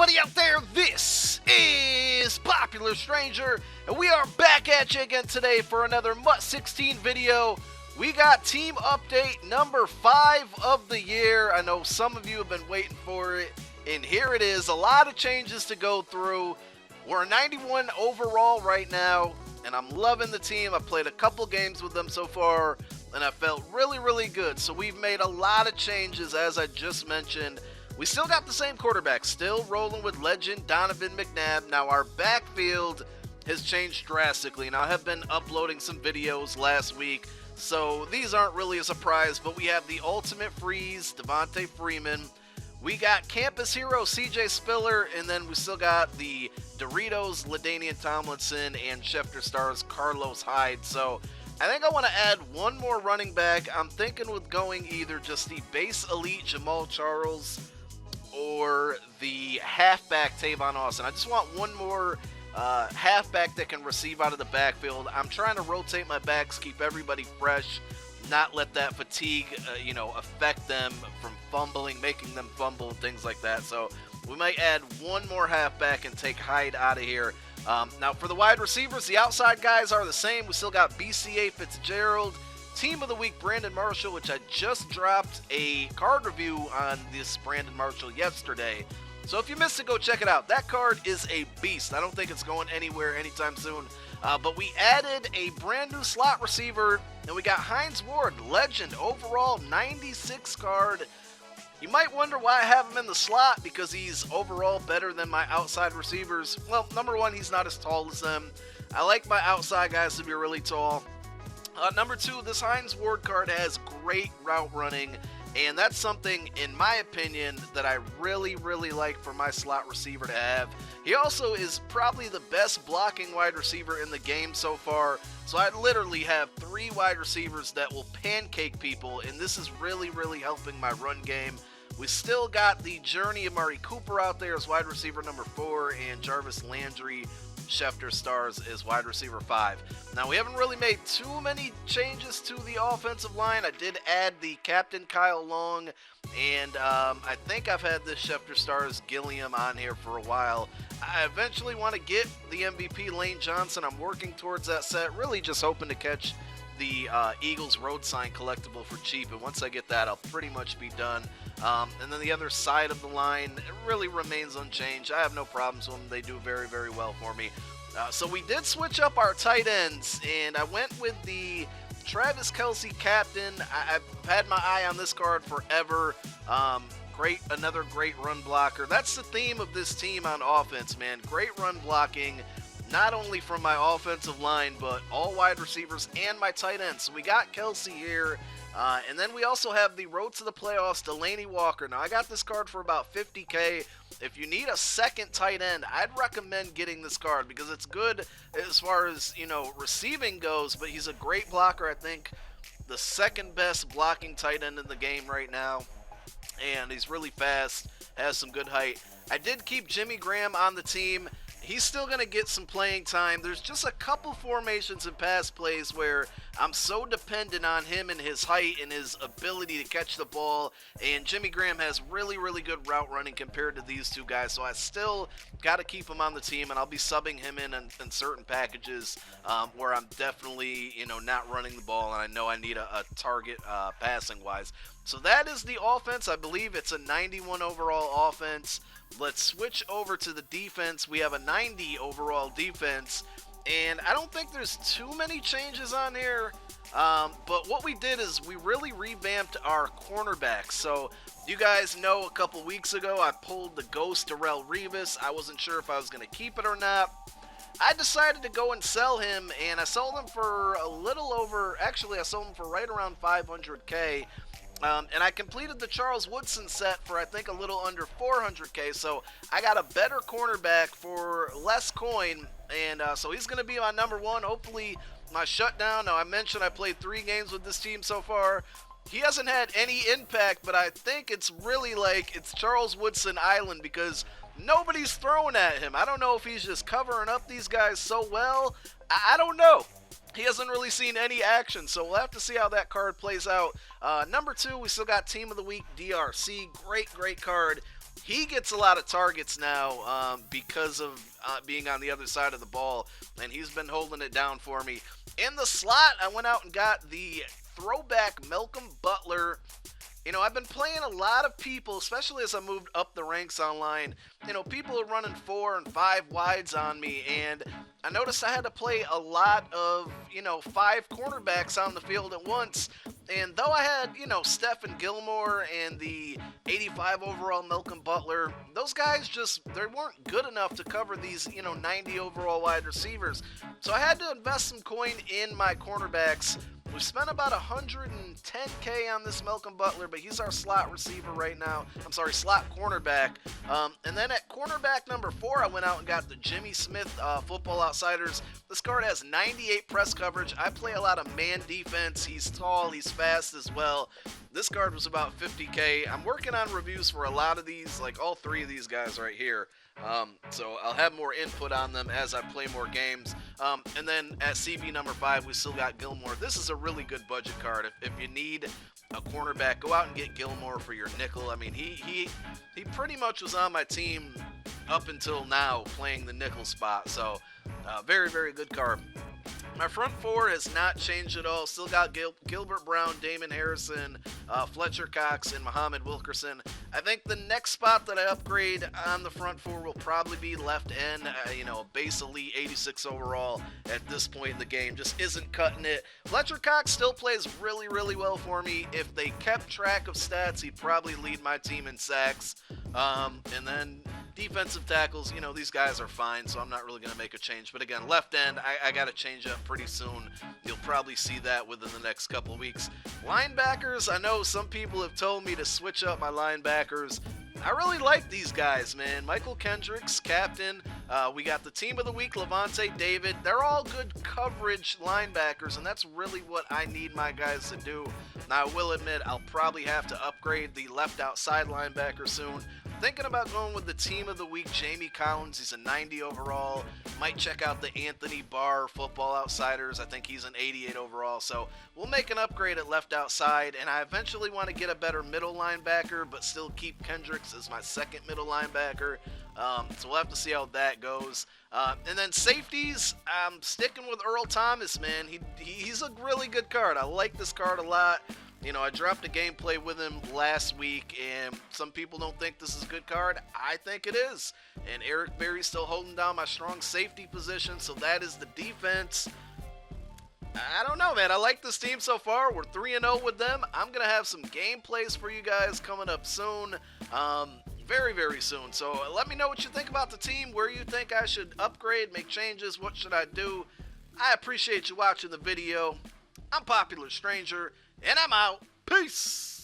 everybody out there, this is Popular Stranger, and we are back at you again today for another MUT 16 video. We got team update number 5 of the year. I know some of you have been waiting for it, and here it is. A lot of changes to go through. We're 91 overall right now, and I'm loving the team. I've played a couple games with them so far, and I felt really good. So we've made a lot of changes, as I just mentioned. We still got the same quarterback, still rolling with legend Donovan McNabb. Now our backfield has changed drastically. Now I have been uploading some videos last week, so these aren't really a surprise, but we have the ultimate freeze, Devontae Freeman. We got campus hero CJ Spiller, and then we still got the Doritos, LaDainian Tomlinson, and Schefter Stars Carlos Hyde. So I think I want to add one more running back. I'm thinking with going either just the base elite Jamal Charles or the halfback Tavon Austin. I just want one more halfback that can receive out of the backfield. I'm trying to rotate my backs, keep everybody fresh, not let that fatigue, affect them from fumbling, making them fumble, and things like that. So we might add one more halfback and take Hyde out of here. Now for the wide receivers, the outside guys are the same. We still got BCA Fitzgerald. Team of the Week, Brandon Marshall, which I just dropped a card review on this Brandon Marshall yesterday. So if you missed it, go check it out. That card is a beast. I don't think it's going anywhere anytime soon. But we added a brand new slot receiver, and we got Hines Ward, legend, overall 96 card. You might wonder why I have him in the slot, because he's overall better than my outside receivers. Well, number one, he's not as tall as them. I like my outside guys to be really tall. Number two, this Hines Ward card has great route running, and that's something, in my opinion, that I really like for my slot receiver to have. He also is probably the best blocking wide receiver in the game so far, so I literally have 3 wide receivers that will pancake people, and this is really helping my run game. We still got the journey of Amari Cooper out there as wide receiver number 4, and Jarvis Landry, Schefter Stars, is wide receiver 5. Now, we haven't really made too many changes to the offensive line. I did add the captain Kyle Long, and I think I've had this Schefter Stars Gilliam on here for a while. I eventually want to get the MVP Lane Johnson. I'm working towards that set, really just hoping to catch the Eagles road sign collectible for cheap, and once I get that, I'll pretty much be done. And then the other side of the line, it really remains unchanged. I have no problems with them. They do very well for me. So we did switch up our tight ends, and I went with the Travis Kelce captain. I've had my eye on this card forever. Another great run blocker. That's the theme of this team on offense, man. Great run blocking, not only from my offensive line, but all wide receivers and my tight ends. So we got Kelce here. And then we also have the road to the playoffs, Delanie Walker. Now, I got this card for about $50K. If you need a second tight end, I'd recommend getting this card because it's good as far as, receiving goes, but he's a great blocker. I think the second best blocking tight end in the game right now. And he's really fast, has some good height. I did keep Jimmy Graham on the team. He's still going to get some playing time. There's just a couple formations and pass plays where I'm so dependent on him and his height and his ability to catch the ball. And Jimmy Graham has really good route running compared to these two guys. So I still got to keep him on the team, and I'll be subbing him in certain packages where I'm definitely, not running the ball, and I know I need a target passing-wise. So that is the offense. I believe it's a 91 overall offense. Let's switch over to the defense. We have a 90 overall defense, and I don't think there's too many changes on here, but what we did is we really revamped our cornerbacks. So you guys know a couple weeks ago I pulled the ghost Darrelle Revis. I wasn't sure if I was going to keep it or not. I decided to go and sell him, and I sold him for a little over, actually I sold him for right around $500K. And I completed the Charles Woodson set for, I think, a little under $400K. So I got a better cornerback for less coin. And so he's going to be my number 1. Hopefully my shutdown. Now, I mentioned I played 3 games with this team so far. He hasn't had any impact, but I think it's really like it's Charles Woodson Island because nobody's throwing at him. I don't know if he's just covering up these guys so well. I don't know. He hasn't really seen any action, so we'll have to see how that card plays out. Number 2, we still got Team of the Week, DRC. Great card. he gets a lot of targets now because of being on the other side of the ball, and he's been holding it down for me. In the slot, I went out and got the throwback Malcolm Butler. You know, I've been playing a lot of people, especially as I moved up the ranks online. You know, people are running 4 and 5 wides on me, and I noticed I had to play a lot of, 5 cornerbacks on the field at once. And though I had, Stephen Gilmore and the 85 overall Malcolm Butler, those guys they weren't good enough to cover these, 90 overall wide receivers. So I had to invest some coin in my cornerbacks. We spent about $110K on this Malcolm Butler, but he's our slot receiver right now. I'm sorry, slot cornerback. And then at cornerback number 4, I went out and got the Jimmy Smith Football Outsiders. This card has 98 press coverage. I play a lot of man defense. He's tall, he's fast as well. This card was about $50K. I'm working on reviews for a lot of these, like all 3 of these guys right here. So I'll have more input on them as I play more games. And then at CB number 5, we still got Gilmore. This is a really good budget card. If you need a cornerback, go out and get Gilmore for your nickel. I mean, he pretty much was on my team up until now playing the nickel spot. So very, very good card. My front 4 has not changed at all. Still got Gilbert Brown, Damon Harrison, Fletcher Cox, and Muhammad Wilkerson. I think the next spot that I upgrade on the front 4 will probably be left end. Base elite 86 overall at this point in the game. Just isn't cutting it. Fletcher Cox still plays really, really well for me. If they kept track of stats, he'd probably lead my team in sacks. And then defensive tackles, these guys are fine, so I'm not really going to make a change. But again, left end, I got to change up pretty soon. You'll probably see that within the next couple of weeks. Linebackers, I know some people have told me to switch up my linebackers. I really like these guys, man. Michael Kendricks, captain. We got the team of the week, Levante David. They're all good coverage linebackers, and that's really what I need my guys to do. Now, I will admit, I'll probably have to upgrade the left outside linebacker soon. Thinking about going with the team of the week, Jamie Collins. He's a 90 overall. Might check out the Anthony Barr Football Outsiders. I think he's an 88 overall. So we'll make an upgrade at left outside, and I eventually want to get a better middle linebacker, but still keep Kendricks as my second middle linebacker. So we'll have to see how that goes. And then safeties, I'm sticking with Earl Thomas, man. He's a really good card. I like this card a lot. I dropped a gameplay with him last week, and some people don't think this is a good card. I think it is. And Eric Berry's still holding down my strong safety position, so that is the defense. I don't know, man. I like this team so far. We're 3-0 with them. I'm going to have some gameplays for you guys coming up soon. Very, very soon. So let me know what you think about the team, where you think I should upgrade, make changes, what should I do. I appreciate you watching the video. I'm Popular Stranger, and I'm out. Peace!